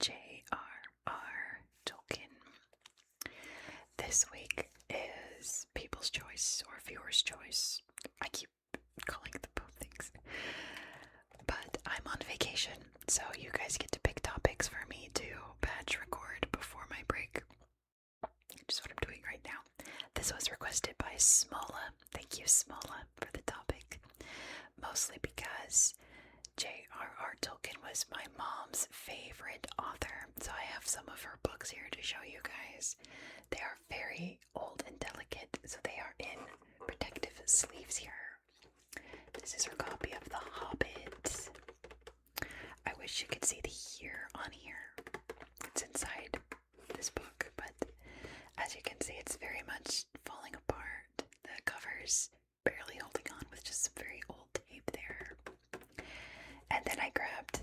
J.R.R. Tolkien. This week is People's Choice or Viewer's Choice. I keep calling them both things. But I'm on vacation, so you guys get to pick topics for me to batch record before my break. Which is what I'm doing right now. This was requested by Smola. Thank you, Smola, for the topic. Mostly because J.R.R. Tolkien was my mom's favorite author, so I have some of her books here to show you guys. They are very old and delicate, so they are in protective sleeves here. This is her copy of The Hobbit. I wish you could see the year on here. It's inside this book, but as you can see, it's very much falling apart. The cover's barely holding on with just some very old tape there. And then I grabbed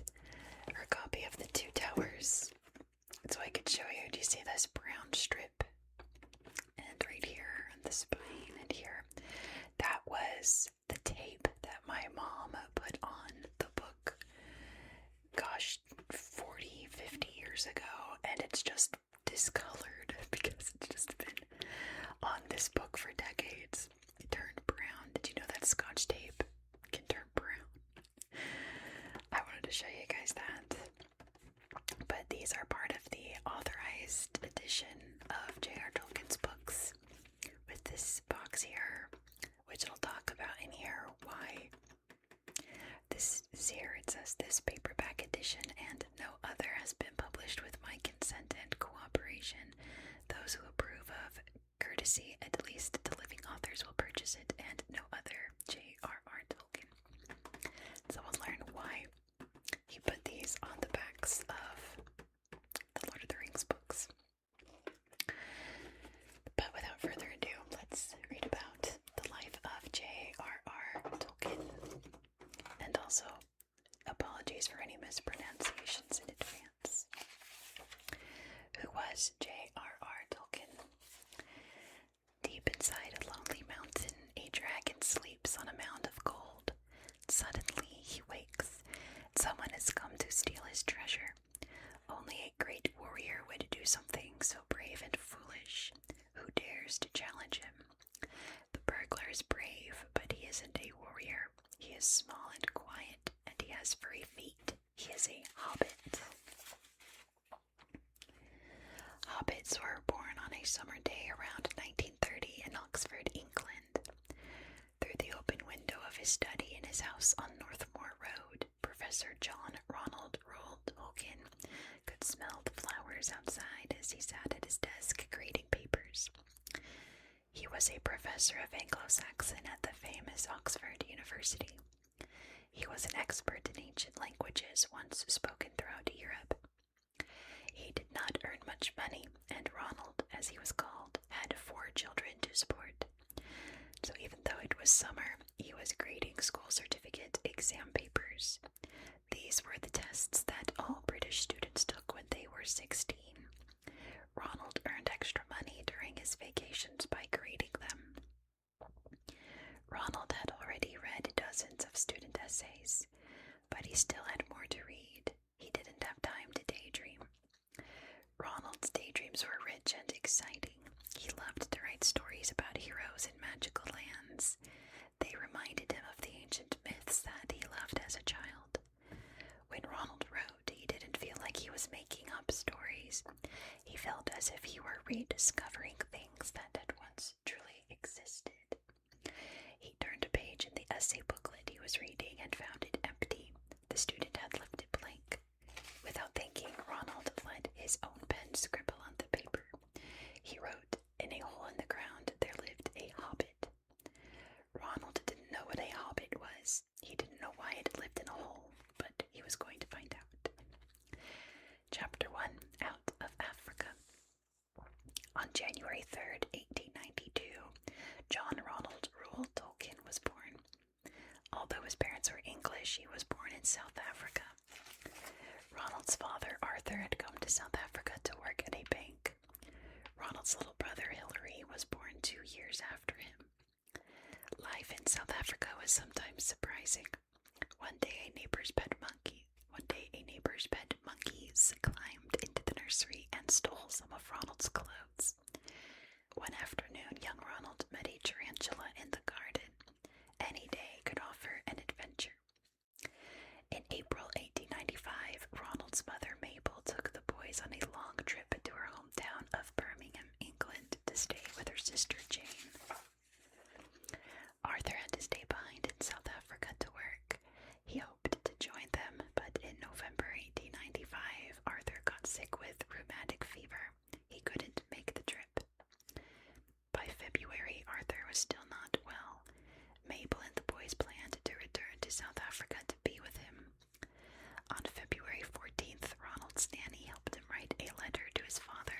her copy of The Two Towers so I could show you. Do you see this brown strip? And right here on the spine and here. That was the tape that my mom put on the book, gosh, 40, 50 years ago. And it's just discolored because it's just been on this book for decades. It turned brown. Did you know that Scotch tape can turn brown? I wanted to show you guys that. But these are part of the authorized edition of J.R.R. Tolkien's books with this box here, which I'll talk about in here why this is here. It says this paperback edition and no other has been published with my consent and cooperation. Those who approve of courtesy, at least the living authors, will purchase it, and no other. J.R.R. Tolkien. So we'll learn why he put these on the backs of the Lord of the Rings books. But without further ado, let's read about the life of J.R.R. Tolkien. And also, apologies for any mispronunciations in advance. Who was J.R.R. Tolkien? Deep inside a lonely mountain, a dragon sleeps on a mound of gold. Suddenly he wakes. Someone has come to steal his treasure. Only a great warrior would do something so brave and foolish. Who dares to challenge him? The burglar is brave, but he isn't a warrior. He is small and quiet, and he has furry feet. He is a hobbit. Hobbits were born on a summer day around 1930 in Oxford, England. Through the open window of his study in his house on Northmoor Road, Professor John Ronald Reuel Tolkien could smell the flowers outside as he sat at his desk grading papers. He was a professor of Anglo-Saxon at the famous Oxford University. He was an expert in ancient languages once spoken throughout Europe. He did not earn much money, and Ronald, as he was called, had 4 children to support. So even though it was summer, he was grading school certificate exam papers. These were the tests that all British students took when they were 16. Ronald earned extra money during his vacations by grading them. Ronald had already read dozens of student essays, but he still had more to read. He didn't have time to daydream. Ronald's daydreams were rich and exciting. He loved to write stories about heroes in magical lands. They reminded him of the ancient myths that he loved as a child. When Ronald wrote, he didn't feel like he was making up stories. He felt as if he were rediscovering things that had once truly existed. He turned a page in the essay booklet he was reading and found it empty. The student had left it blank. Without thinking, Ronald let his own pen scribble on the paper. He wrote, "In a hole in the ground there lived a hobbit." Ronald didn't know what a hobbit was. He didn't know why it lived in a hole, but he was going to find out. Chapter 1, Out of Africa. On January 3rd, 1892, John Ronald Reuel Tolkien was born. Although his parents were English, he was born in South Africa. Ronald's father, Arthur, had come to South Africa to work at a bank. Ronald's little brother, Hilary, was born 2 years after him. Life in South Africa was sometimes surprising. One day a neighbor's pet monkeys climbed and stole some of Ronald's clothes. One afternoon, young Ronald met a tarantula in the garden. Any day could offer an adventure. In April 1895, Ronald's mother Mabel took the boys on a long trip to her hometown of Birmingham, England, to stay with her sister Jane. Arthur had to stay behind in South Africa to work. He hoped to join them, but in November 1895, Arthur got sick with rheumatic fever. He couldn't make the trip. By February, Arthur was still not well. Mabel and the boys planned to return to South Africa to be with him. On February 14th, Ronald's nanny helped him write a letter to his father.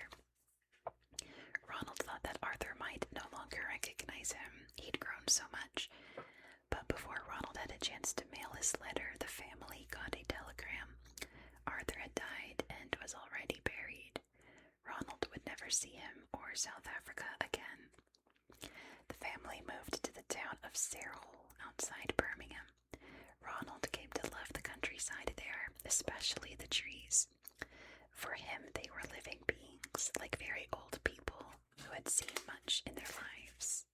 Ronald thought that Arthur might no longer recognize him. He'd grown so much. But before Ronald had a chance to mail his letter, the family got a telegram. Arthur had died and was already buried. Ronald would never see him or South Africa again. The family moved to the town of Sarehole outside Birmingham. Ronald came to love the countryside there, especially the trees. For him, they were living beings, like very old people who had seen much in their lives.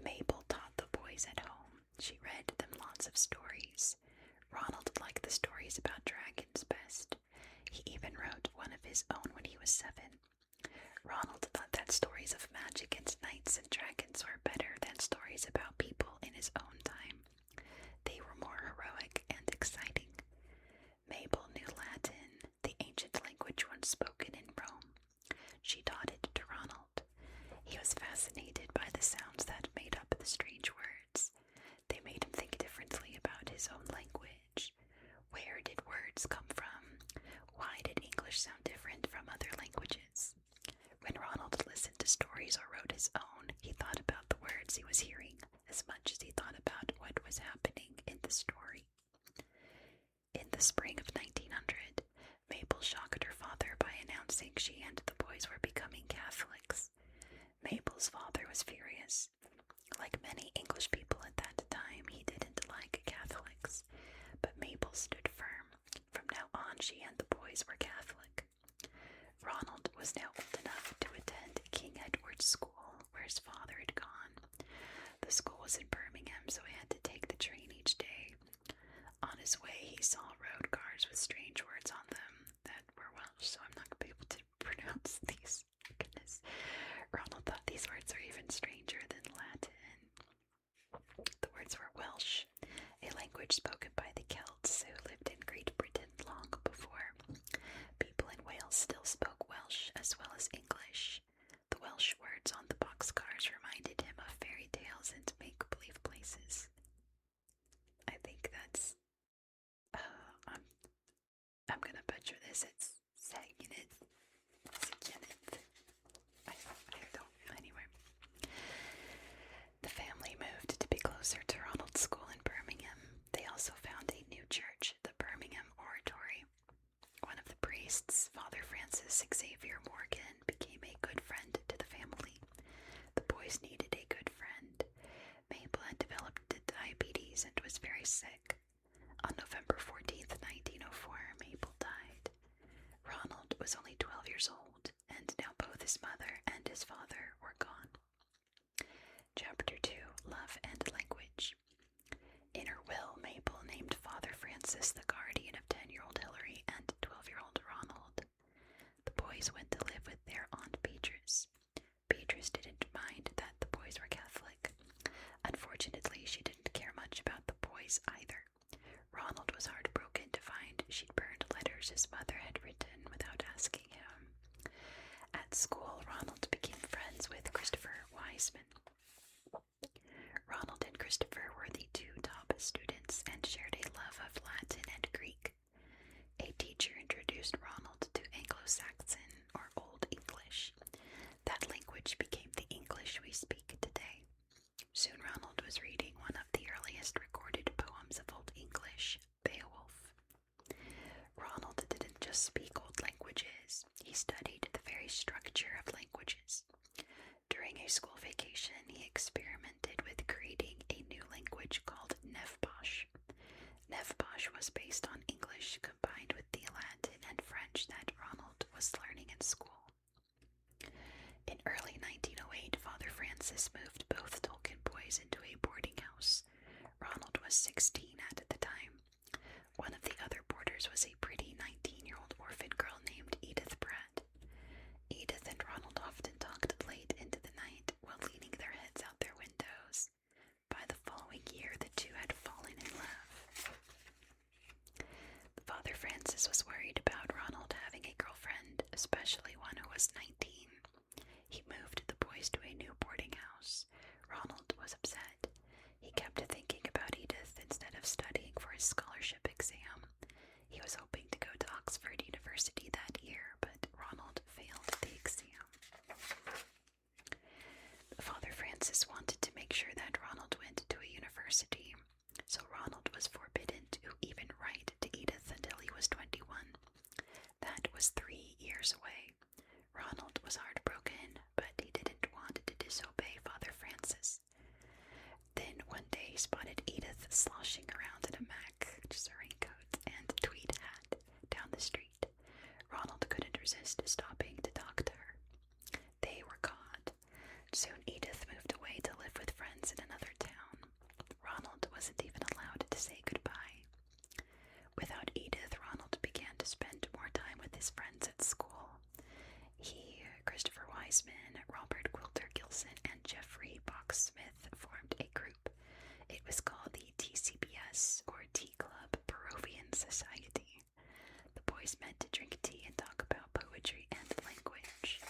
Mabel taught the boys at home. She read them lots of stories. Ronald liked the stories about dragons best. He even wrote one of his own when he was 7. Ronald thought that stories of magic and knights and dragons were better than stories about people in his own time. They were more heroic and exciting. Mabel knew Latin, the ancient language once spoken in Rome. She taught it to Ronald. He was fascinated by the sounds that made up the strange words. They made him think differently about his own language. Where did words come from? Why did English sound different from other languages? When Ronald listened to stories or wrote his own, he thought about the words he was hearing as much as he thought about what was happening in the story. In the spring of 1900, Mabel shocked her father by announcing she and the boys were becoming Catholics. Mabel's father was furious. Like many English people at that time, he didn't like Catholics, but Mabel stood firm. From now on, she and the boys were Catholic. Ronald was now old enough to attend King Edward's School, where his father had gone. The school was in Birmingham, so he had to take the train each day. On his way, he saw road cars with strange words on them that were Welsh, so I'm not going to be able to pronounce these. Goodness. Ronald thought these words were even stranger than Latin. The words were Welsh, a language spoken by the Celts who lived in Great Britain long before. People in Wales still spoke Welsh as well as English. The Welsh words on the boxcars reminded him of fairy tales and make-believe places. I think that's... I'm gonna butcher this. It's Saginit. I don't... Anyway. The family moved to be closer to Ronald's school in Birmingham. They also found a new church, the Birmingham Oratory. One of the priests, Father Francis Xavier Morgan, became a good friend to the family. The boys needed a good friend. Mabel had developed diabetes and was very sick. On November 14th, 1904, Mabel died. Ronald was only 12 years old, and now both his mother and his father were gone. Chapter 2, Love and Language. In her will, Mabel named Father Francis the guardian of 10-year-old Hilary and 12-year-old Ronald. The boys went to live with their Aunt Beatrice. Beatrice didn't mind that the boys were Catholic. Unfortunately, she didn't care much about the boys either. Ronald was heartbroken to find she'd burned letters his mother had written without asking him. At school, Ronald became friends with Christopher Wiseman. Ronald and Christopher were the two top students and shared a love of Latin and Greek. A teacher introduced Ronald to Anglo-Saxon, or Old English. That language became the English we speak today. Soon Ronald was reading one of the earliest recorded poems of Old English, Beowulf. Ronald didn't just speak old languages, he studied the very structure of languages. During a school vacation, he experimented with creating a new language called Nevbosh. Nevbosh was based on English combined with the Latin and French that Ronald was school. In early 1908, Father Francis moved both Tolkien boys into a boarding house. Ronald was 16 at the time. One of the other boarders was a pretty 19-year-old orphan girl named Edith Pratt. Edith and Ronald often talked late into the night while leaning their heads out their windows. By the following year, the two had fallen in love. Father Francis was worried about Ronald having a girlfriend, especially one who was 19. He moved the boys to a new boarding house. Ronald was upset. He kept thinking about Edith instead of studying for his scholarship exam. He was hoping to go to Oxford University that year, but Ronald failed the exam. Father Francis wanted to make sure that Ronald went to a university, so Ronald was forbidden to even write to Edith until he was 21. That was 3 years away. Ronald was heartbroken, but he didn't want to disobey Father Francis. Then one day he spotted Edith sloshing around in a mac, just a raincoat, and tweed hat down the street. Ronald couldn't resist stopping to talk to her. They were caught. Soon Edith moved away to live with friends in another town. Ronald wasn't even allowed to say goodbye. Without Edith, Ronald began to spend more time with his friends at school. He, Christopher Wiseman, Robert Quilter Gilson, and Jeffrey Box Smith formed a group. It was called the TCBS, or Tea Club Barovian Society. The boys met to drink tea and talk about poetry and language.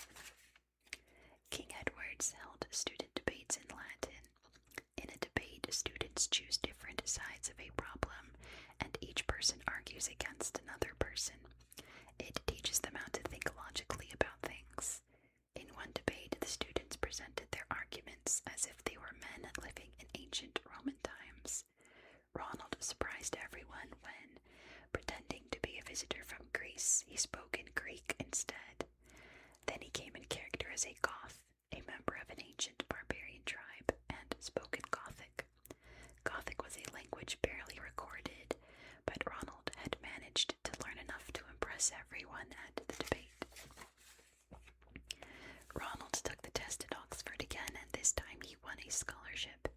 King Edward's held student debates in Latin. In a debate, students choose different sides of a problem, and each person argues against another person. It teaches them how to think logically about things. In one debate, the students presented their arguments as if they were men living in ancient Roman times. Ronald surprised everyone when, pretending to be a visitor from Greece, he spoke in Greek instead. Then he came in character as a Goth, a member of an ancient barbarian tribe, and spoke in Gothic. Gothic was a language barely recorded, but Ronald had managed to learn enough to impress everyone at the debate. Ronald took the test at Oxford again, and this time he won a scholarship.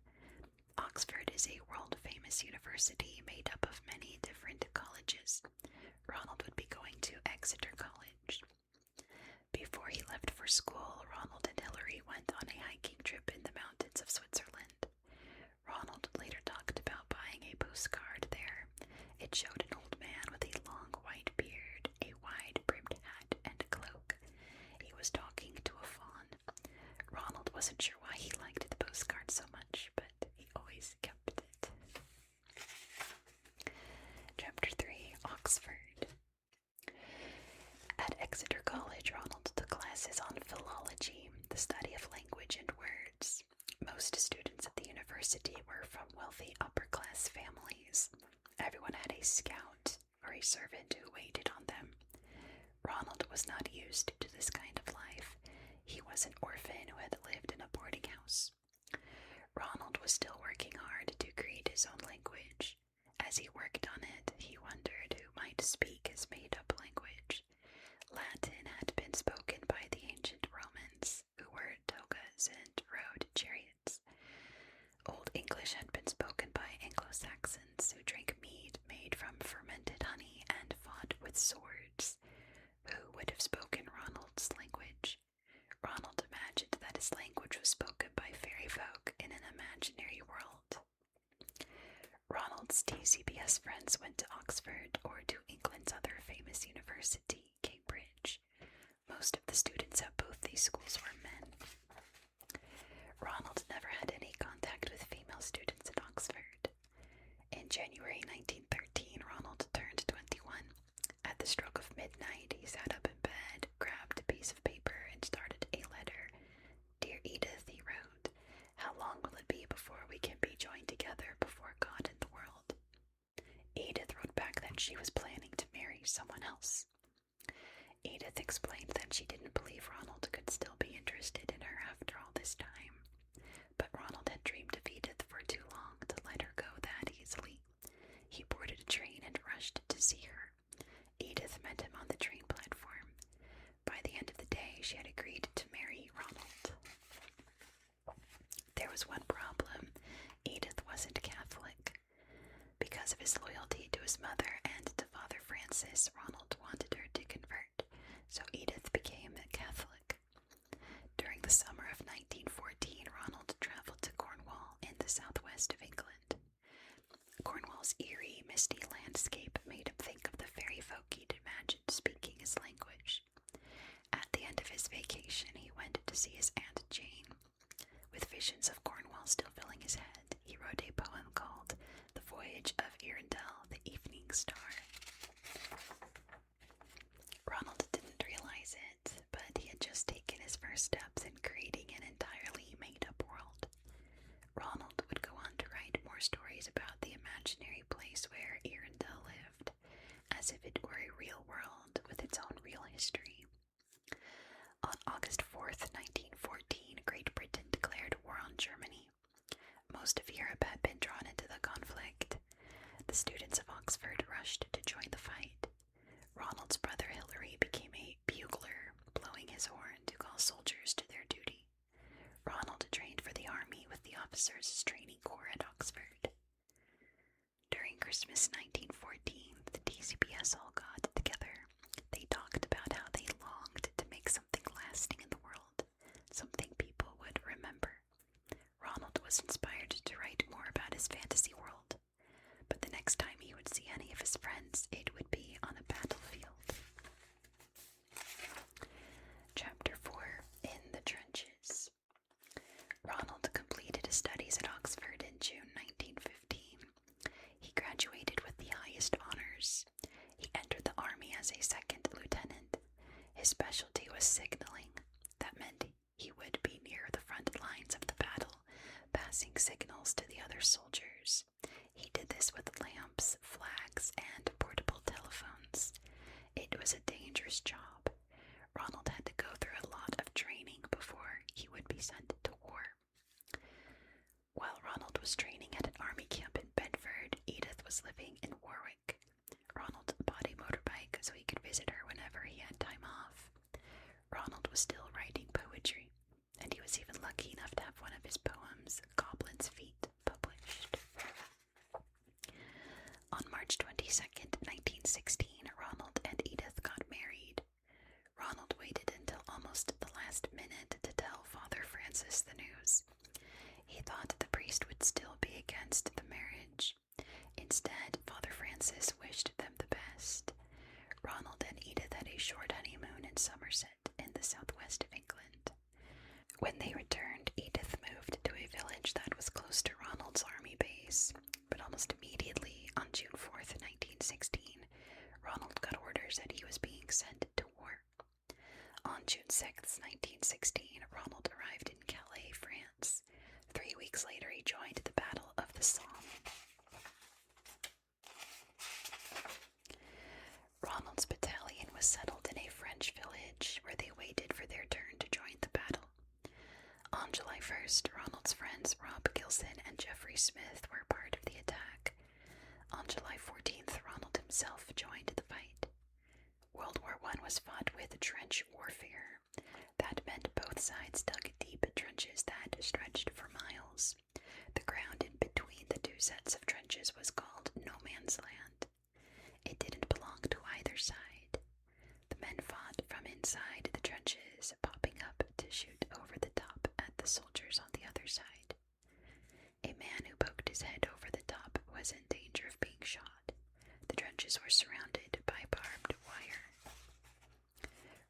Oxford is a world-famous university made up of many different colleges. Ronald would be going to Exeter College. Before he left for school, Ronald and Hilary went on a hiking trip in the mountains of Switzerland. Ronald later talked about buying a postcard there. It showed an old man with a long white beard, a wide-brimmed hat, and a cloak. He was talking to a fawn. Ronald wasn't sure why he liked the postcard so much, but he always kept it. Chapter 3, Oxford. At Exeter College, Ronald took classes on philology, the study of language and words. Most students at the university were from wealthy upper-class families. Everyone had a scout or a servant who waited on them. Ronald was not used to this kind of life. He was an orphan who had lived in a boarding house. Ronald was still working hard to create his own language. As he worked on it, he wondered who might speak his made-up language. Latin had been spoken by the ancient Romans, who wore togas and rode chariots. Old English had been spoken by Anglo-Saxons, who drank mead made from fermented honey and fought with swords. Who would have spoken Ronald's language? Ronald imagined that his language was spoken by fairy folk in an imaginary world. Ronald's TCBS friends went to Oxford or to England's other famous university, Cambridge. Most of the students at both these schools were men. Ronald never had any contact with female students at Oxford. In January 1913, Ronald turned 21. At the stroke of midnight, he sat up in bed, grabbed a piece of paper, and started a letter. "Dear Edith," he wrote, "how long will it be before we can be joined together before God and the world?" Edith wrote back that she was planning to marry someone else. Edith explained that she didn't believe Ronald could still be interested in her after all this time. But Ronald had dreamed of Edith for too long to let her go that easily. He boarded a train and rushed to see her. Edith met him on the train platform. By the end of his mother and to Father Francis, Ronald wanted her to convert, so Edith became Catholic. During the summer of 1914, Ronald traveled to Cornwall in the southwest of England. Cornwall's eerie, misty landscape made him think of the fairy folk he'd imagined speaking his language. At the end of his vacation, he went to see his Aunt Jane. With visions of Cornwall still filling his head, he wrote a poem called The Voyage of Earendel, the Evening Star. Ronald didn't realize it, but he had just taken his first steps in creating an entirely made-up world. Ronald would go on to write more stories about the imaginary place where Earendel lived, as if it were a real world with its own real history. On August 4th, 1914, Great Britain declared war on Germany. Most of Europe had been drawn into the conflict. The students of Oxford rushed to join the fight. Ronald's brother Hilary became a bugler, blowing his horn to call soldiers to their duty. Ronald trained for the army with the officers' training corps at Oxford. During Christmas 1914, the DCPS all got together. They talked about how they longed to make something lasting in the world, something people would remember. Ronald was inspired to write more about his fantasy world, but the next time he would see any of his friends, it would be on a battlefield. Chapter 4, In the Trenches. Ronald completed his studies at Oxford in June 1915. He graduated with the highest honors. He entered the army as a second lieutenant. His specialty was signaling. That meant he would be near the front lines of the battle, passing signals to the other soldiers. He did this with lamps, flags, and portable telephones. It was a dangerous job. Ronald had to go through a lot of training before he would be sent to war. While Ronald was training at an army camp in Bedford, Edith was living in Warwick. Ronald bought a motorbike so he could visit her whenever he had time off. Ronald was still writing poetry, and he was even lucky enough to have one of his poems, Goblin's Feet, published. On March 22nd, 1916, Ronald and Edith got married. Ronald waited until almost the last minute to tell Father Francis the news. He thought the priest would still be against the marriage. Instead, Father Francis wished them the best. Ronald and Edith had a short honeymoon in Somerset, in the southwest of England. When they returned, Edith moved to a village that was close to Ronald's army base, but almost immediately, on June 4th, 1916, Ronald got orders that he was being sent to war. On June 6th, 1916, Ronald arrived in Calais, France. 3 weeks later, he joined the Battle of the Somme. Ronald's battalion was settled in a French village where they waited for their turn to join the battle. On July 1st, Ronald's friends Rob Gilson and Jeffrey Smith were part of the attack. On July 14th, Ronald himself joined the fight. World War I was fought with trench warfare. That meant both sides dug deep trenches that stretched for miles. The ground in between the two sets of trenches was called no man's land. It didn't belong to either side. The men fought from inside the trenches, popping up to shoot over the top at the soldiers on the other side. A man who poked his head over the top was in danger of being shot. The trenches were surrounded by barbed wire.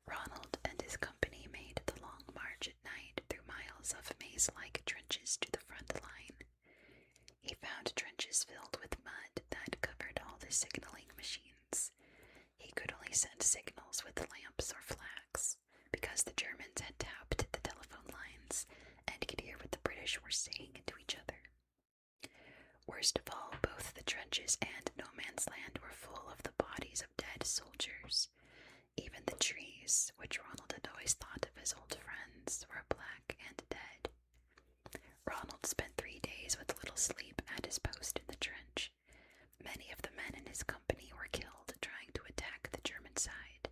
Ronald and his company made the long march at night through miles of maze-like trenches to the front line. He found trenches filled with mud that covered all the signaling machines. He could only send signals with lamps or flags, because the Germans had tapped the telephone lines and could hear what the British were saying to each other. Worst of all, both the trenches and no man's land were full of the bodies of dead soldiers. Even the trees, which Ronald had always thought of as old friends, were black and dead. Ronald spent 3 days with little sleep at his post in the trench. Many of the men in his company were killed trying to attack the German side.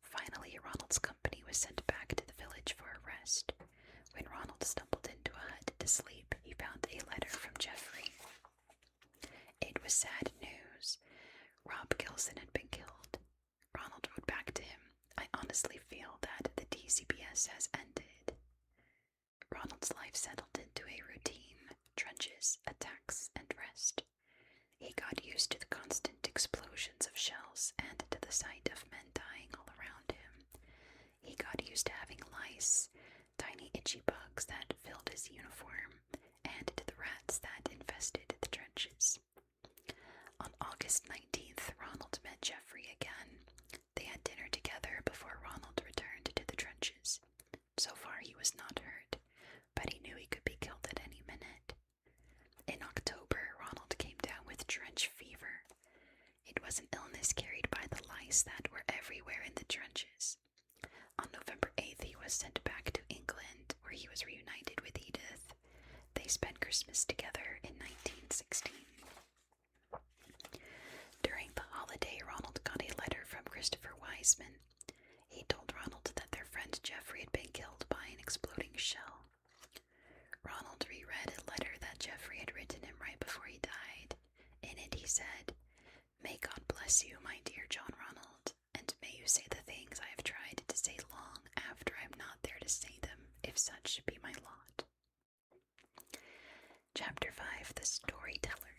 Finally, Ronald's company was sent back to the village for a rest. When Ronald stumbled into a hut to sleep, he found a letter from Jeffrey. It was sad news. Rob Gilson had been killed. Ronald wrote back to him, "I honestly feel that the DCBS has ended." Ronald's life settled into a routine: trenches, attacks, and rest. He got used to the constant explosions of shells and to the sight of men dying all around him. He got used to having lice, tiny itchy bugs that filled his uniform, and to the rats that infested the trenches. On August 19th, Ronald met Jeffrey again. They had dinner together before Ronald returned to the trenches. So far he was not hurt, but he knew he could be killed at any minute. In October, Ronald came down with trench fever. It was an illness carried by the lice that were everywhere in the trenches. On November 8th, he was sent back to England, where he was reunited with Edith. They spent Christmas together in 1916. During the holiday, Ronald got a letter from Christopher Wiseman. He told Ronald that their friend Jeffrey had been killed by an exploding shell. Ronald reread a letter that Jeffrey had written him right before he died. In it he said, "May God bless you, my dear John Ronald, and may you say the things I have tried to say long after I am not there to say them, if such should be my lot." Chapter 5, The Storyteller.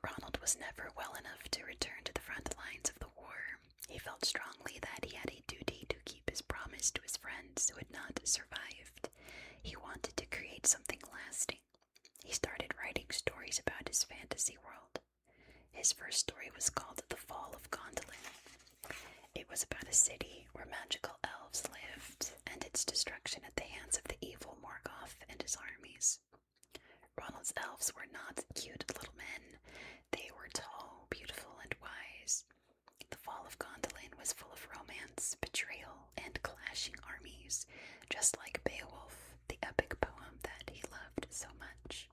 Ronald was never well enough to return to the front lines of the war. He felt strongly that he had a duty to keep his promise to his friends who had not survived. He wanted to create something lasting. He started writing stories about his fantasy world. His first story was called The Fall of Gondolin. It was about a city where magical elves lived, and its destruction at the hands of the evil Morgoth and his armies. Ronald's elves were not cute little men. They were tall, beautiful, and wise. The Fall of Gondolin was full of romance, betrayal, and clashing armies, just like Beowulf, the epic poem that he loved so much.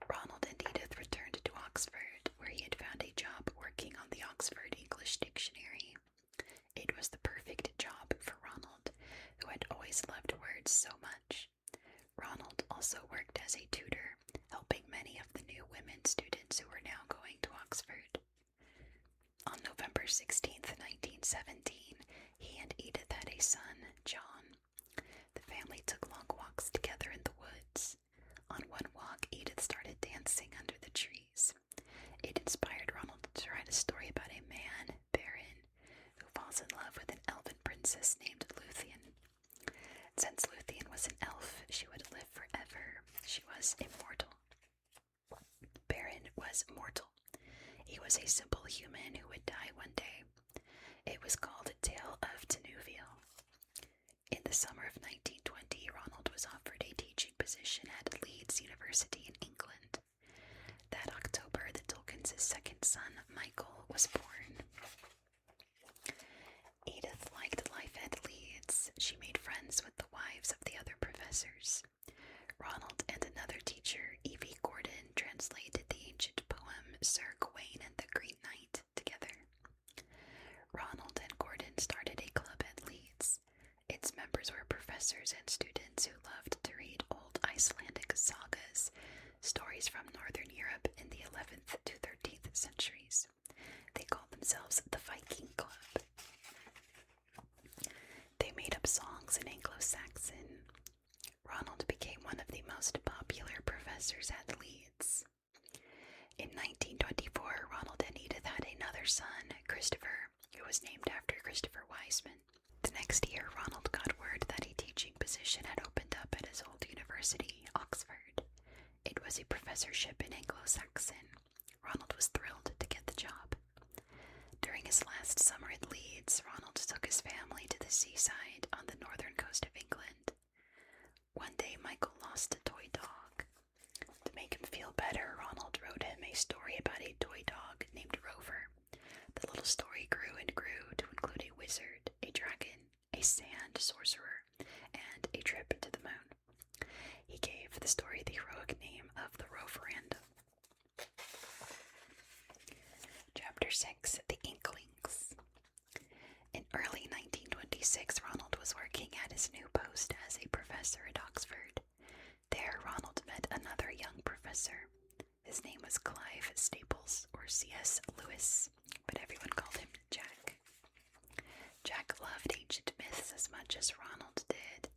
Ronald and Edith returned to Oxford, where he had found a job working on the Oxford English Dictionary. It was the perfect job for Ronald, who had always loved words so much. Ronald also worked as a tutor, helping many of the new women students who were now going to Oxford. On November 16th, 1917, he and Edith had a son, John. The family took long walks together in the woods. On one walk, Edith started dancing under the trees. It inspired Ronald to write a story about a man, Baron, who falls in love with an elven princess named Luthien. Since Luthien was an elf, she would live forever. She was immortal. Baron was mortal. He was a simple human who would die one day. It was called A Tale of Tenuviel. In the summer of 1920, Ronald was offered a teaching position at Leeds University in England. That October, the Tolkien's second son, Michael, was born. Edith liked life at Leeds. She made friends with the wives of the other professors. Ronald and another teacher, Evie Gordon, translated the ancient poem Sir Gawain and the Green Knight together. Ronald and Gordon started a club at Leeds. Its members were professors and students who loved to read old Icelandic sagas, stories from Northern Europe in the 11th to 13th centuries. They called themselves the Viking Club. They made up songs in Anglo-Saxon. Ronald became one of the most popular professors at Leeds. In 1924, Ronald and Edith had another son, Christopher, who was named after Christopher Wiseman. The next year, Ronald got word that a teaching position had opened up at his old university, Oxford. It was a professorship in Anglo-Saxon. Ronald was thrilled to get the job. During his last summer at Leeds, Ronald took his family to the seaside on the northern coast of England. One day, Michael lost a toy dog. To make him feel better, Ronald wrote him a story about a toy dog named Rover. The little story grew and grew to include a wizard, a dragon, a sand sorcerer, and a trip to the moon. He gave the story the heroic name of the Roverandom. Chapter 6, The Inklings. In early 1926, Ronald was working at his new post as a professor at Oxford. There, Ronald met another young professor. His name was Clive Staples, or C.S. Lewis, but everyone called him Jack. Jack loved ancient myths as much as Ronald did.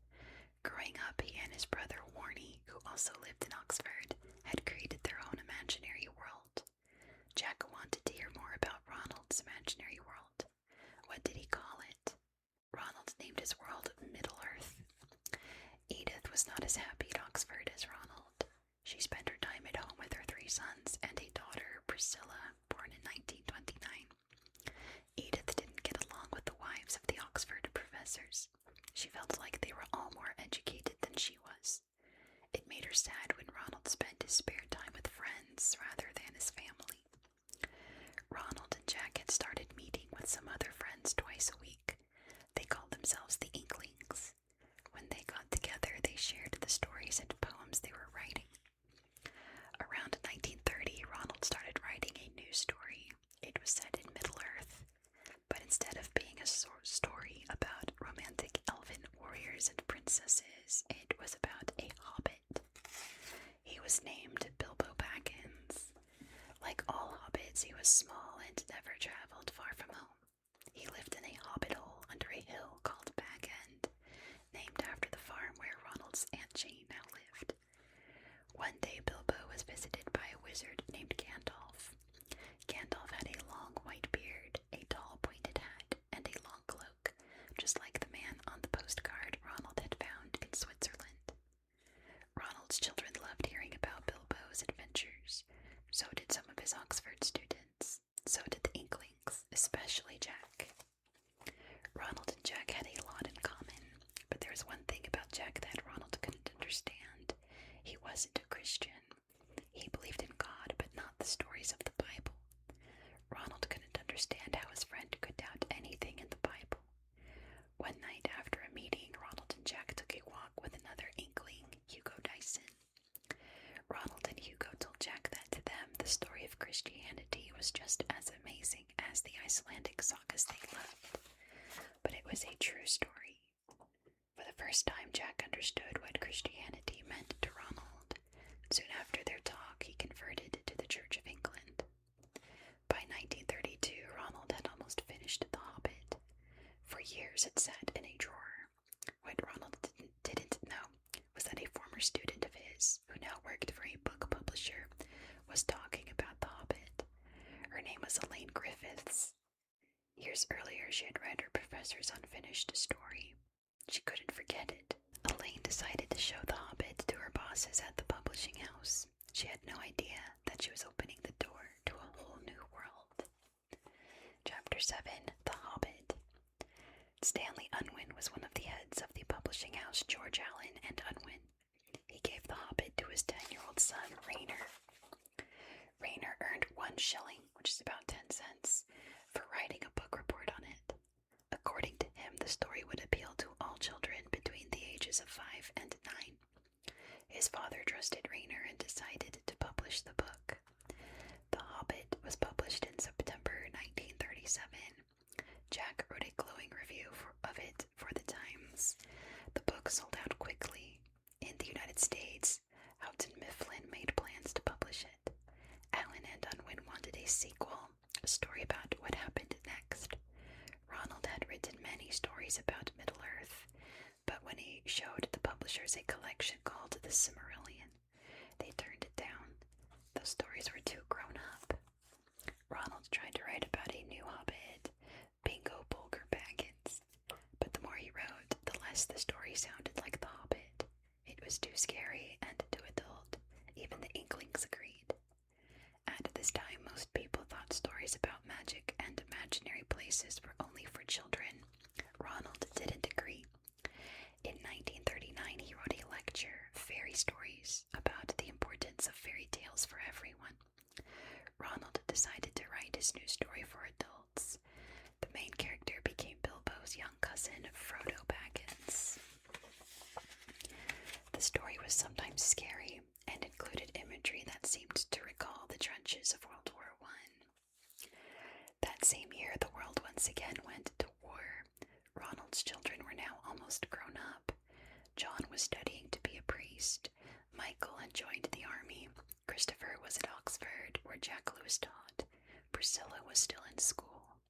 Growing up, he and his brother Warnie, who also lived in Oxford, had created their own imaginary world. Jack wanted to hear more about Ronald's imaginary world. What did he call it? Ronald named his world Middle-earth. Edith was not as happy at Oxford as Ronald. She spent her time at home with her 3 sons and a daughter, Priscilla, born in 1929. Edith didn't get along with the wives of the Oxford professors. She felt like they were all more educated than she was. It made her sad when Ronald spent his spare time with friends rather than his family. Ronald and Jack had started meeting with some other friends twice a week. They called themselves the Inklings. When they got together, they shared the stories and poems they were writing. Around 1930, Ronald started writing a new story. It was set in Middle-earth, but instead of being a story about romantic elven warriors and princesses, it was about a hobbit. He was named Bilbo Baggins. Like all hobbits, he was small and never traveled far from home. He lived in a hobbit hole under a hill called Bag End, named after the farm where Ronald's Aunt Jane now lived. One day Bilbo was visited by a wizard named Gandalf. Gandalf had a long white beard, a tall pointed hat, and a long cloak, just like the man on the postcard Ronald had found in Switzerland. Ronald's children loved hearing about Bilbo's adventures. So did some of his Oxford students. So did the Inklings, especially Jack. Ronald and Jack had a lot in common, but there was one thing about Jack that Ronald couldn't understand. He wasn't a Christian. He believed in God, but not the stories of the Bible. Ronald couldn't understand how his friend could doubt anything in the Bible. One night after a meeting, Ronald and Jack took a walk with another Inkling, Hugo Dyson. Ronald and Hugo told Jack that to them the story of Christianity was just as amazing as the Icelandic sagas they loved. But it was a true story. For the first time, Jack understood what Christianity meant to Ronald. Soon after their talk, he converted to the Church of England. By 1932, Ronald had almost finished The Hobbit. For years it sat in a drawer. What Ronald didn't know was that a former student of his, who now worked for a book publisher, was talking about The Hobbit. Her name was Elaine Griffiths. Years earlier, she had read her professor's unfinished story. She couldn't forget it. Elaine decided to show The Hobbit to her bosses at the publishing house. She had no idea that she was opening the door to a whole new world. Chapter 7, The Hobbit. Stanley Unwin was one of the heads of the publishing house George Allen and Unwin. He gave The Hobbit to his 10-year-old son, Rayner. Rayner earned 1 shilling, which is about 10 cents, for writing a book report on it. According to him, the story would appeal to all children between the ages of 5 and 9. His father trusted Rayner and decided to publish the book. The Hobbit was published in September 1937. Jack wrote a glowing review of it for the Times. The book sold out quickly. In the United States, Houghton Mifflin made plans to publish it. Allen and Unwin wanted a sequel, a story about what happened next. Ronald had written many stories about Middle-earth, but when he showed the publishers a collection called The Silmarillion, they turned it down. Those stories were too grown up. Ronald tried to write about a new hobbit, Bingo Bolger Baggins, but the more he wrote, the less the story sounded like The Hobbit. It was too scary and too adult. Even the Inklings agreed. At this time, most people thought stories about magic and imaginary places were only for children. Ronald didn't agree. In 1939, he wrote a lecture, Fairy Stories, about the importance of fairy tales for everyone. Ronald decided to write his new story for adults. The main character became Bilbo's young cousin, Frodo Baggins. The story was sometimes scary and included imagery that seemed to recall the trenches of World War I. That same year, the world once again went to war. Ronald's children were now almost grown up. John was studying to be a priest. Michael had joined the army. Christopher was at Oxford, where Jack Lewis taught. Priscilla was still in school.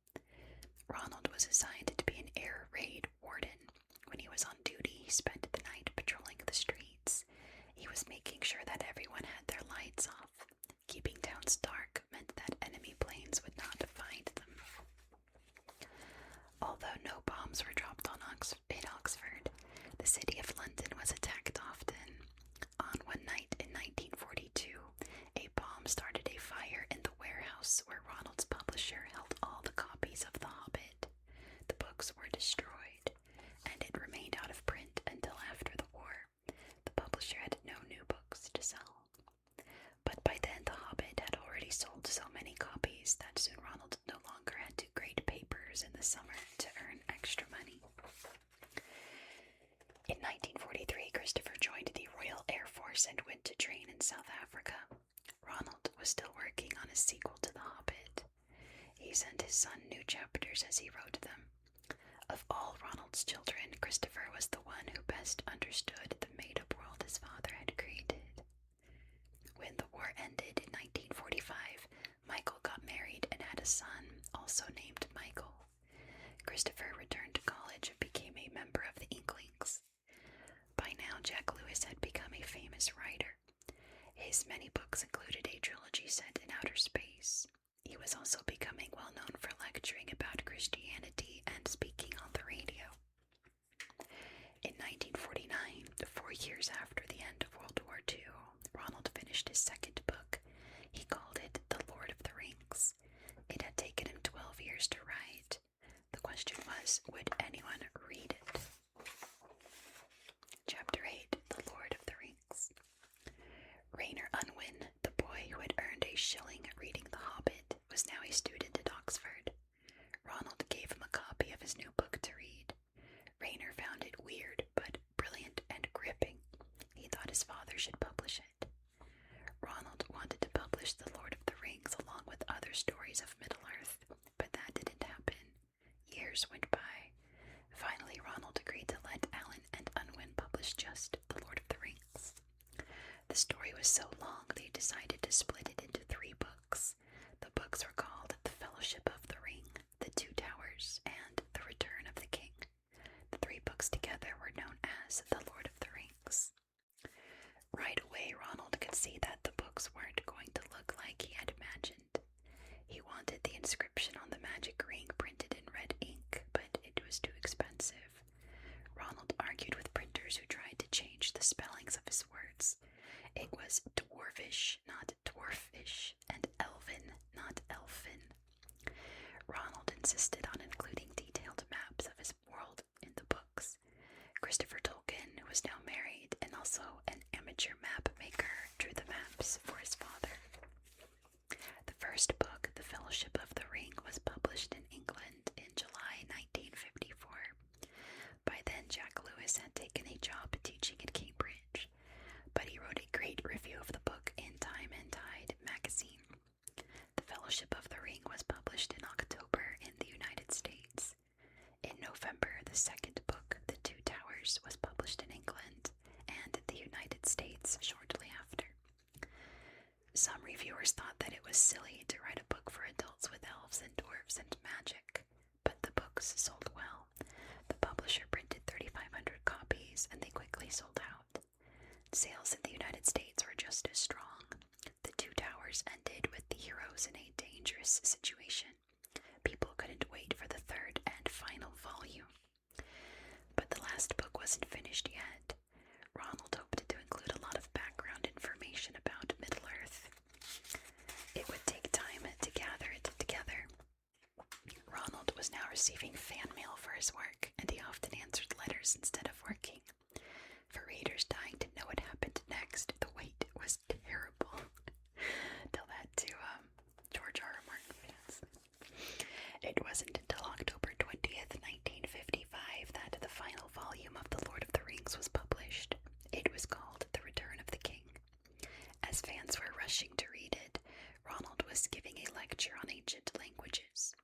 Ronald was assigned to be an air raid warden. When he was on duty, he spent the night patrolling the streets. He was making sure that everyone had their lights off. Keeping towns dark meant that enemy planes would not find them. Although no bombs were dropped in Oxford, the city of London was attacked often. On one night in 1942, a bomb started a fire in the warehouse where Ronald's publisher held all the copies of The Hobbit. The books were destroyed, and it remained out of print until after the war. The publisher had no new books to sell. But by then, The Hobbit had already sold so many copies that soon Ronald no longer had to grade papers in the summer to earn extra money. In 1943, Christopher joined the Royal Air Force and went to train in South Africa. Ronald was still working on a sequel to The Hobbit. He sent his son new chapters as he wrote them. Of all Ronald's children, Christopher was the one who best understood the made-up world his father had created. When the war ended in 1945, Michael got married and had a son, also named Michael. Christopher returned to college and became a member of the Inklings. By now, Jack Lewis had become a famous writer. His many books included a trilogy set in outer space. He was also becoming well known for lecturing about Christianity and speaking on the radio. In 1949, 4 years after the end of World War II, Ronald finished his second book. He called it The Lord of the Rings. It had taken him 12 years to write. The question was, would anyone read it? Chapter 8, The Lord of the Rings. Rayner Unwin, the boy who had earned a shilling reading The Hobbit, was now a student at Oxford. Ronald gave him a copy of his new book to read. Rayner found it weird, but brilliant and gripping. He thought his father should publish it. Ronald wanted to publish The Lord of the Rings along with other stories of Middle-earth, but that didn't happen. Years went by. Finally, Ronald agreed to let Allen and Unwin publish just The Lord of the Rings. The story was so long they decided to split it into 3 books. The books were called The Fellowship of the Ring, The Two Towers, and The Return of the King. The 3 books together were known as The Lord of the Rings. Right away, Ronald could see that the books weren't going to look like he had imagined. He wanted the inscription on the magic ring printed in red ink, but it was too expensive. Ronald argued with printers who tried to change the spellings of his words. It was dwarvish, not dwarfish, and elven, not elfin. Ronald insisted on including detailed maps of his world in the books. Christopher Tolkien, who was now married and also an amateur map maker, drew the maps for his father. The first book, The Fellowship of the Ring, was published in England in July 1954. By then, Jack Lewis had taken a job teaching at Cambridge, but he wrote a great review of the book in Time and Tide magazine. The Fellowship of the Ring was published in October in the United States. In November, the second book, The Two Towers, was published in England and the United States shortly after. Some reviewers thought that it was silly to write a book for adults with elves and dwarves and magic, but the books sold well. The publisher printed 3,500 copies and they quickly sold out. Sales in the United States were just as strong. The Two Towers ended with the heroes in a dangerous situation. People couldn't wait for the third and final volume. But the last book wasn't finished yet. Ronald hoped to include a lot of background information about Middle-earth. It would take time to gather it together. Ronald was now receiving fan mail for his work, and he often answered letters instead of working. For readers dying to know what happened next, the wait was terrible. Tell that to J.R.R. Martin fans. It wasn't until October 20th, 1955 that the final volume of The Lord of the Rings was published. It was called The Return of the King. As fans were rushing to read it, Ronald was giving a lecture on ancient languages.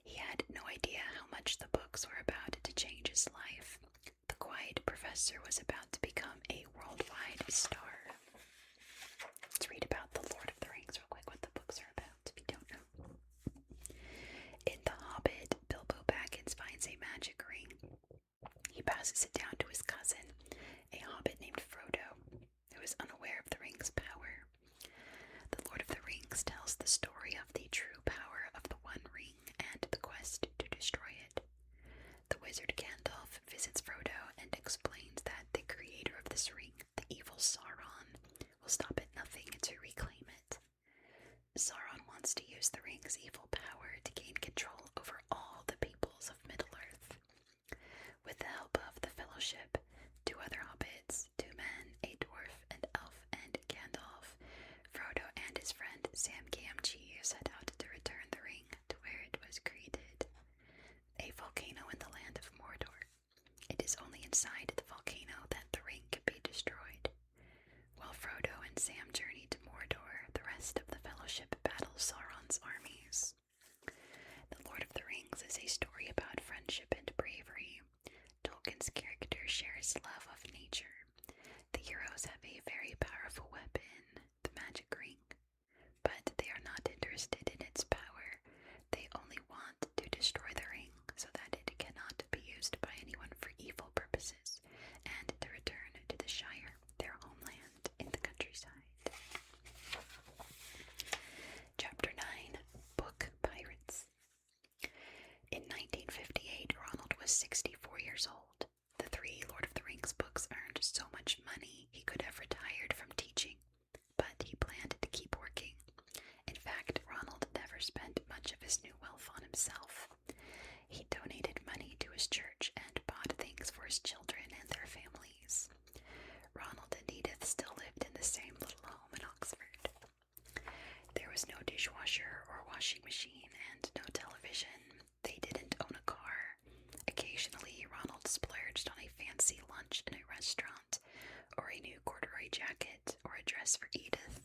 He had no idea how much the books were about to change his life. The quiet professor was about to become a worldwide star. Let's read about The Lord of the Rings real quick, what the books are about, if you don't know. passes it down to his cousin, a hobbit named Frodo, who is unaware of the ring's power. The Lord of the Rings tells the story of the true power of the One Ring and the quest to destroy it. The wizard Gandalf visits Frodo and explains that the creator of this ring, the evil Sauron, will stop at nothing to reclaim it. Sauron wants to use the ring's evil power to gain control over all the peoples of Middle-earth. With the help of the Fellowship, 2 other hobbits, 2 men, a dwarf, an elf, and Gandalf, Frodo and his friend Sam Gamgee set out to return the ring to where it was created, a volcano in the land of Mordor. It is only inside the volcano that the ring can be destroyed. While Frodo and Sam journey to Mordor, the rest of the Fellowship battles Sauron's armies. The Lord of the Rings is a story about friendship and bravery. Tolkien's character shares love of nature. The heroes have a very powerful weapon, the magic ring, but they are not interested in its power. They only want to destroy the ring so that it cannot be used by anyone for evil purposes, and to return to the Shire, their homeland in the countryside. Chapter 9, Book Pirates. In 1958, Ronald was 64 years old. The 3 Lord of the Rings books earned so much money he could have retired from teaching, but he planned to keep working. In fact, Ronald never spent much of his new wealth on himself. He donated money to his church and bought things for his children and their families. Ronald and Edith still lived in the same little home in Oxford. There was no dishwasher or washing machine and no television. They didn't own a car. Occasionally, Ronald splurged on a fancy lunch in a restaurant, or a new corduroy jacket, or a dress for Edith.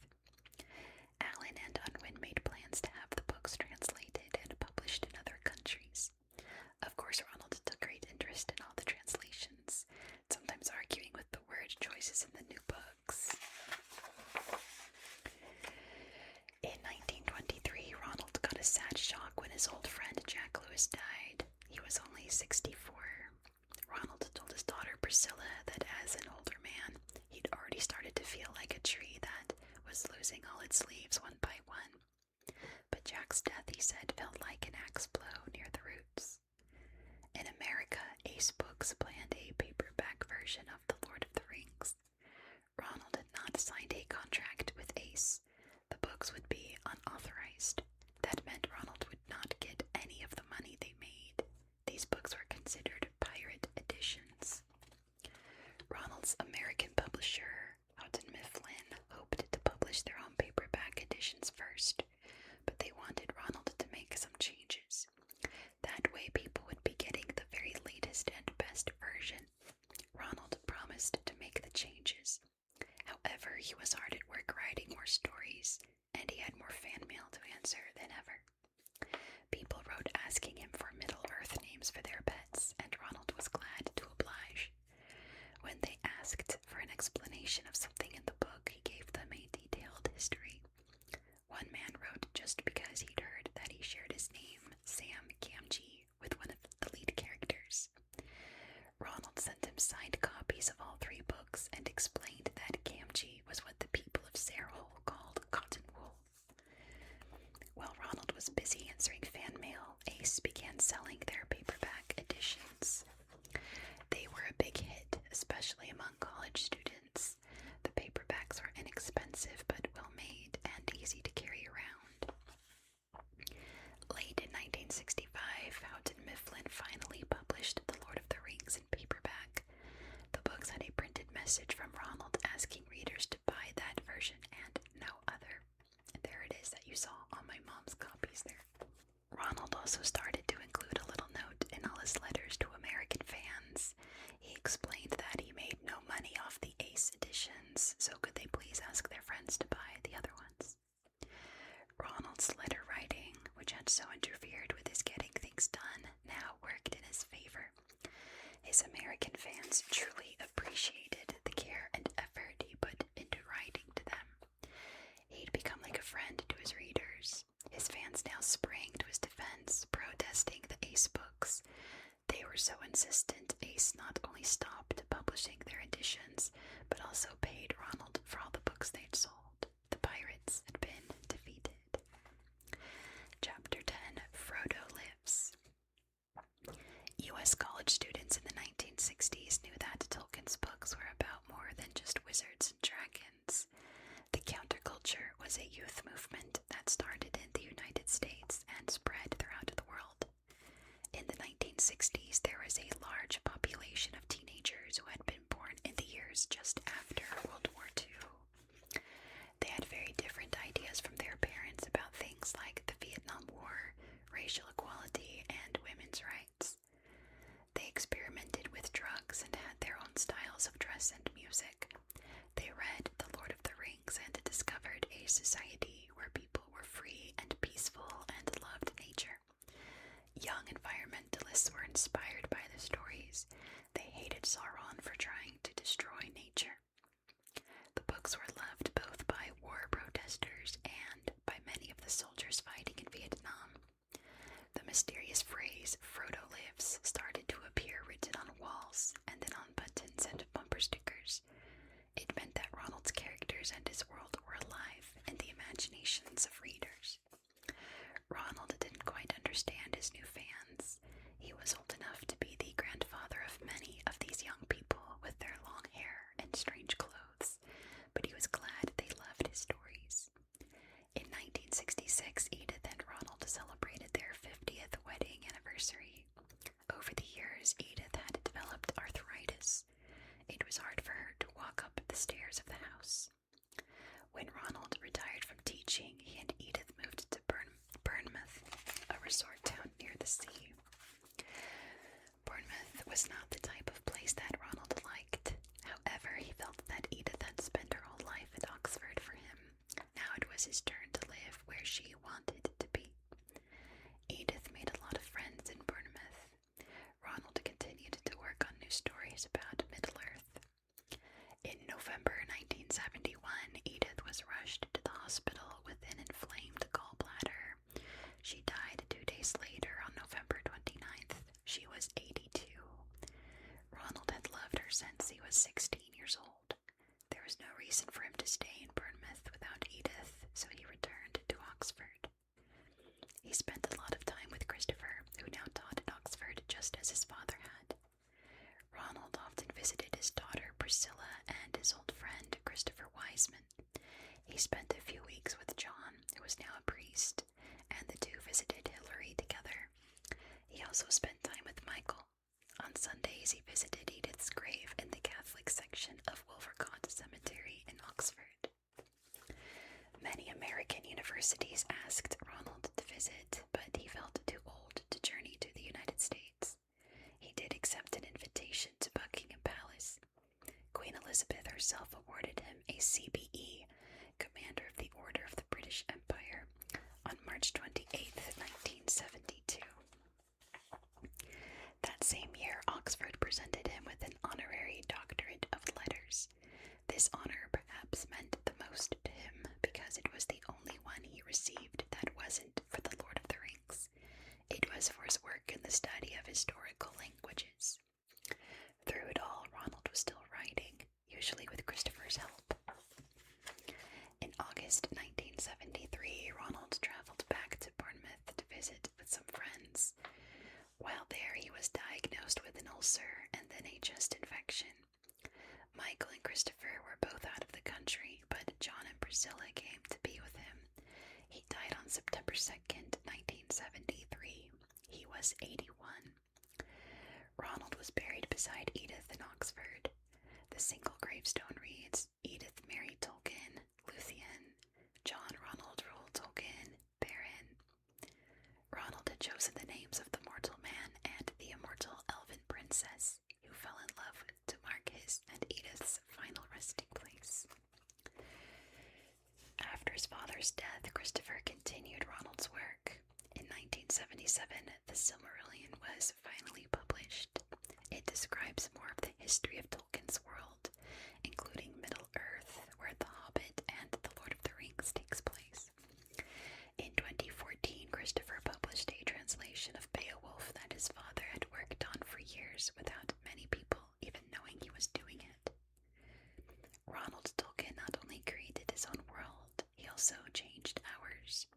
Alan and Unwin made plans to have the books translated and published in other countries. Of course, Ronald took great interest in all the translations, sometimes arguing with the word choices in the new books. In 1923, Ronald got a sad shock when his old friend Jack Lewis died. He was only 64. Ronald told his daughter Priscilla that as an older man, he'd already started to feel like a tree that was losing all its leaves one by one. But Jack's death, he said, felt like an axe blow near the roots. In America, Ace Books planned a paperback version of The Lord of the Rings. Ronald had not signed a contract with Ace. The books would be unauthorized. That meant Ronald would not get any of the money they made. These books were considered pirate editions. Ronald's American publisher, Houghton Mifflin, hoped to publish their own paperback editions first, but they wanted Ronald to make some changes. That way people would be getting the very latest and best version. Ronald promised to make the changes. However, he was hard at work writing more stories, and he had more fan mail to answer than ever. People wrote asking him for Middle-earth names for their pets, and Ronald was glad to oblige. When they asked for an explanation of something in the book, he gave them a detailed history. One man wrote just because he'd heard that he shared his name, Sam Gamgee, with one of the lead characters. Ronald sent him signed copies of all 3 books and explained that Gamgee was what the people of Sarehole called cotton wool. While Ronald was busy answering fan mail, Ace began selling their paperback editions. They were a big hit, especially among college students. The paperbacks were inexpensive but well-made and easy to carry around. Late in 1965, Houghton Mifflin finally published The Lord of the Rings in paperback. The books had a printed message from Ronald asking readers to buy that version and no other. There it is that you saw on my mom's copies there. Ronald also started to include a little note in all his letters to American fans. He explained that he made no money off the Ace editions, so could they please ask their friends to buy the other ones. Ronald's letter writing, which had so interfered with his getting things done, now worked in his favor. His American fans truly appreciated the care and effort he put into writing to them. He'd become like a friend to his readers. His fans now sprang to his defense, protesting the Ace books. They were so insistent, a Chase not only stopped publishing their editions, but also paid Ronald for all the books they'd sold. The pirates had been defeated. Chapter 10, Frodo Lives. U.S. college students in the 1960s knew that Tolkien's books were about more than just wizards and dragons. The counterculture was a youth movement that started in the United States and spread throughout the world. In the 1960s, there was a large population of teenagers who had been born in the years just after World War II. They had very different ideas from their parents about things like the Vietnam War, racial equality, and women's rights. They experimented with drugs and had their own styles of dress and music. They read The Lord of the Rings and discovered a society where people were free and peaceful and loved nature. Young environmentalists were inspired by the stories. They hated Sauron for trying to destroy nature. The books were loved both by war protesters and by many of the soldiers fighting in Vietnam. The mysterious phrase, Frodo lives, started to appear written on walls and then on buttons and bumper stickers. It meant that Ronald's characters and his world were alive in the imaginations of readers. Ronald didn't quite understand his new fans. He was old enough to be the grandfather of many of these young people with their long hair and strange clothes, but he was glad they loved his stories. In 1966, Edith and Ronald celebrated their 50th wedding anniversary. Over the years, Edith had developed arthritis. It was hard for her to walk up the stairs of the house. When Ronald retired from teaching, he and Edith moved to Bournemouth, a resort town near the sea. Bournemouth was not the type of place that Ronald liked. However, he felt that Edith had spent her whole life at Oxford for him. Now it was his turn to live where she wanted to be. Edith made a lot of friends in Bournemouth. Ronald continued to work on new stories about Middle-earth. In November 1971, Edith was rushed to the hospital with an inflamed gallbladder. She died 2 days later on November 29th. She was 82. Ronald had loved her since he was 16 years old. There was no reason for him to stay in Bournemouth without Edith, so he returned to Oxford. He spent a lot of time with Christopher, who now taught at Oxford just as his father had. Ronald often visited his daughter Priscilla and his old friend Christopher Wiseman. He spent a few weeks with John, who was now a priest, and the two visited Hilary together. He also spent time with Michael. On Sundays, he visited Edith's grave in the Catholic section of Wolvercott Cemetery in Oxford. Many American universities asked Ronald to visit, but he felt too old to journey to the United States. He did accept an invitation to Buckingham Palace. Queen Elizabeth herself awarded him a CBE, Commander of the Order of the British Empire, on March 28, 1972. That same year, Oxford presented him with an honorary doctorate of letters. This honor perhaps meant the most to him because it was the only one he received that wasn't for the Lord of the Rings. It was for his work in the study of historical languages. Through it all, Ronald was still writing, usually with Christopher's help. In August 1973, Ronald traveled back to Bournemouth to visit with some friends. While there, he was diagnosed with an ulcer and then a chest infection. Michael and Christopher were both out of the country, but John and Priscilla came to be with him. He died on September 2nd, 1973. He was 81. Ronald was buried beside Edith in Oxford. The single gravestone reads, Edith Mary Tolkien, Luthien, John Ronald Reuel Tolkien, Baron. Ronald had chosen the names of the mortal man and the immortal elven princess, who fell in love to mark his and Edith's final resting place. After his father's death, Christopher continued Ronald's work. In 1977, The Silmarillion was finally published. It describes more of the history of Tolkien's world, including Middle-earth, where The Hobbit and The Lord of the Rings takes place. In 2014, Christopher published a translation of Beowulf that his father had worked on for years without many also changed ours.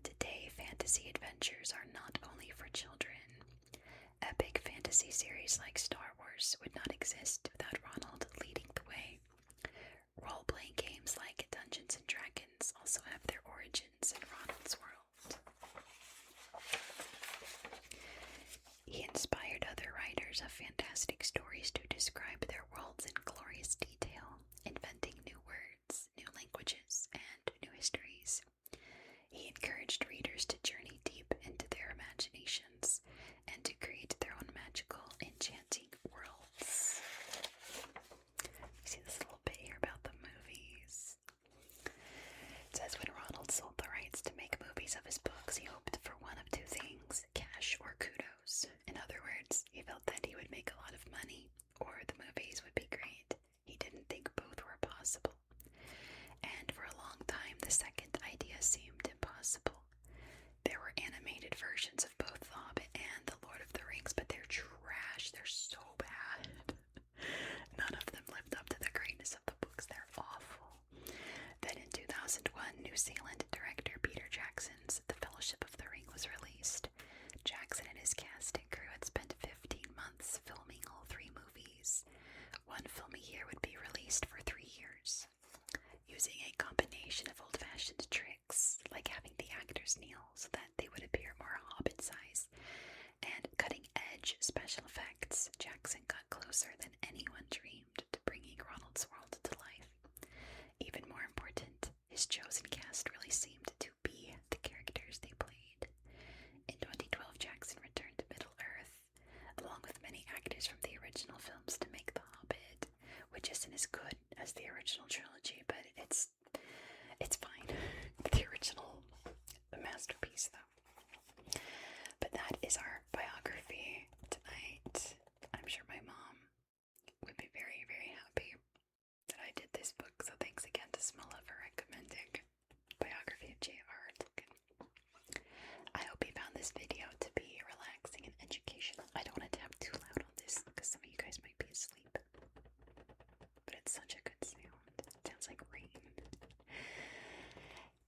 Today, fantasy adventures are not only for children. Epic fantasy series like Star Wars would not exist without Ronald leading the way. Role-playing games like Dungeons and Dragons also have their origins in Ronald's world. He inspired other writers of fantastic stories to describe their worlds in glorious detail, inventing new words, new languages, and new histories. He encouraged readers to journey deep into their imaginations and to create their own magical, enchanting worlds. You see this little bit here about the movies. It says when Ronald sold the rights to make movies of his books, he hoped for one of two things, cash or kudos. In other words, he felt that he would make a lot of money or the movies would be great. He didn't think both were possible. And for a long time, the second idea seemed impossible. There were animated versions of both The Hobbit and The Lord of the Rings, but they're trash. They're so bad. None of them lived up to the greatness of the books. They're awful. Then in 2001, New Zealand director Peter Jackson's The Fellowship of the Ring was released. Jackson and his cast and crew had spent 15 months filming all 3 movies. One film a year would be released for 3 years. Using a combination of old-fashioned tricks, like having the actors kneel so that they would appear more Hobbit-size, and cutting-edge special effects, Jackson got closer than anyone dreamed to bringing Ronald's world to life. Even more important, his chosen cast really seemed to be the characters they played. In 2012, Jackson returned to Middle-earth, along with many actors from the original films to make The Hobbit, which isn't as good as the original trilogy, but it's fine. The original masterpiece, though. But that is our biography tonight. I'm sure my mom would be very, very happy that I did this book, so thanks again to Smella for recommending Biography of J.R.R. Tolkien. I hope you found this video to be relaxing and educational. I don't want to tap too loud on this because some of you guys might be asleep. But it's such a good sound. It sounds like rain.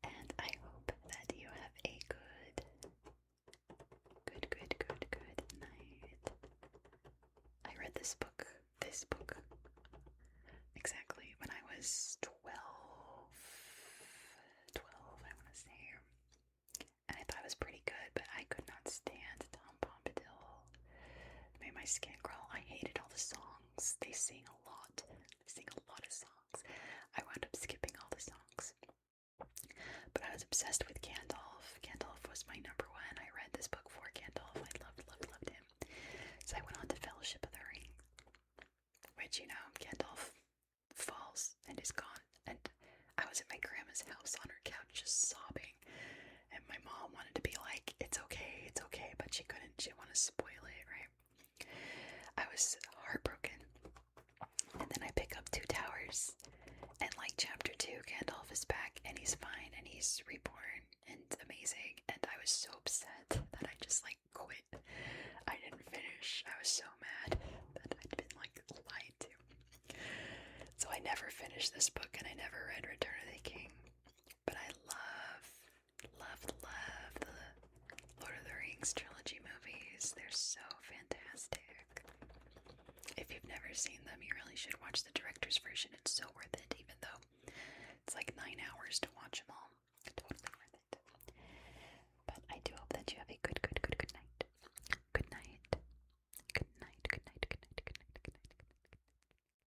And I hope that you have a good night. I read this book exactly when I was 12, I want to say. And I thought it was pretty good, but I could not stand Tom Bombadil. Made my skin crawl. I hated all the songs. They sing a lot. They sing a lot of songs. I wound up skipping all the songs. But I was obsessed with Gandalf. Gandalf was my number one. I read this book for Gandalf. I loved him. So I went on to Fellowship of the Ring, which, you know, Gandalf falls and is gone. And I was at my grandma's house on her couch just sobbing. And my mom wanted to be like, it's okay, but she couldn't. She didn't want to spoil it, right? I was heartbroken. And then I pick up Two Towers. And like chapter 2, Gandalf is back and he's fine and he's reborn and amazing. And I was so upset that I just like quit. I didn't finish. I was so mad that I'd been like lied to. So I never finished this book and I never read Return of the King. But I love the Lord of the Rings trilogy movies. They're so fantastic. If you've never seen them, you really should watch the director's version. It's so worth it, even though it's like 9 hours to watch them all.